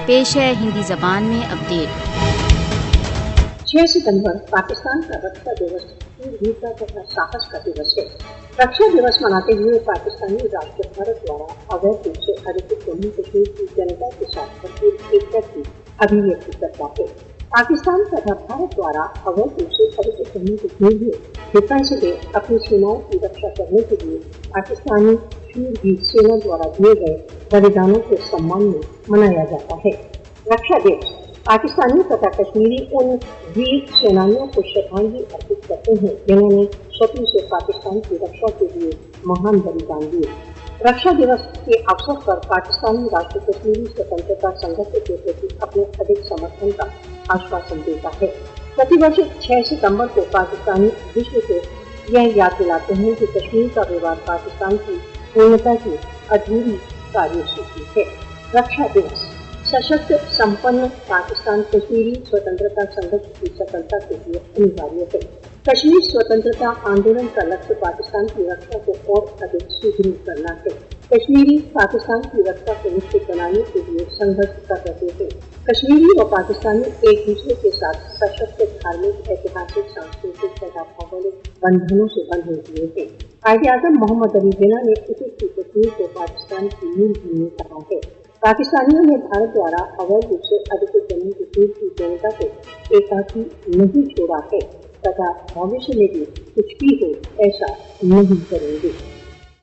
پیش ہے ہندی زبان میں اپڈیٹ۔ 6 ستمبر پاکستان کا رکشا دیوس ویرتا تथा साहस का दिवस है। रक्षा दिवस मनाते हुए पाकिस्तानी राष्ट्र भारत द्वारा अवैध रूप से अधिकृत जम्मू कश्मीर की जनता के साथ भरपूर एकता की अभिव्यक्ति करता है। पाकिस्तान तथा भारत द्वारा अवैध रूप से अधिकृत जम्मू कश्मीर में बेफाइदे अपनी सीमाओं की रक्षा करने के लिए पाकिस्तानी शूरवीर सेना द्वारा दिए गए बलिदानों के सम्मान में मनाया जाता है। रक्षा दिवस पाकिस्तानी तथा कश्मीरी उन वीर सेनानियों को श्रद्धांजलि अर्पित करते हैं जिन्होंने शत्रु से पाकिस्तान की रक्षा के लिए महान बलिदान दिए। रक्षा दिवस के अवसर पर पाकिस्तानी राष्ट्र कश्मीरी स्वतंत्रता संघर्ष के प्रति अपने अधिक समर्थन का आश्वासन देता है। प्रतिवर्ष 6 सितंबर को पाकिस्तानी विश्व को यह याद दिलाते हैं कि कश्मीर का विवाद पाकिस्तान की पूर्णता की अधूरी कार्यसूची है। रक्षा दिवस सशक्त संपन्न पाकिस्तान कश्मीरी स्वतंत्रता संघर्ष की सफलता के लिए अनिवार्य है। कश्मीर स्वतंत्रता आंदोलन का लक्ष्य पाकिस्तान की रक्षा को और अधिक सुदृढ़ करना है। कश्मीरी पाकिस्तान की रक्षा को निश्चित बनाने के लिए संघर्ष कर रहे हैं। कश्मीरी व पाकिस्तानी एक दूसरे के साथ सशक्त धार्मिक, ऐतिहासिक, सांस्कृतिक तथा भौगोलिक बंधनों से बंधे हुए हैं। कायदे-आज़म मोहम्मद अली जिन्ना ने इसी कश्मीर को पाकिस्तान की मूल भूमि कहा है। पाकिस्तानियों ने भारत द्वारा अवैध रूप से अधिकृत जम्मू कश्मीर की जनता को एकाकी नहीं छोड़ा है तथा भविष्य में भी कुछ भी हो ऐसा नहीं करेंगे।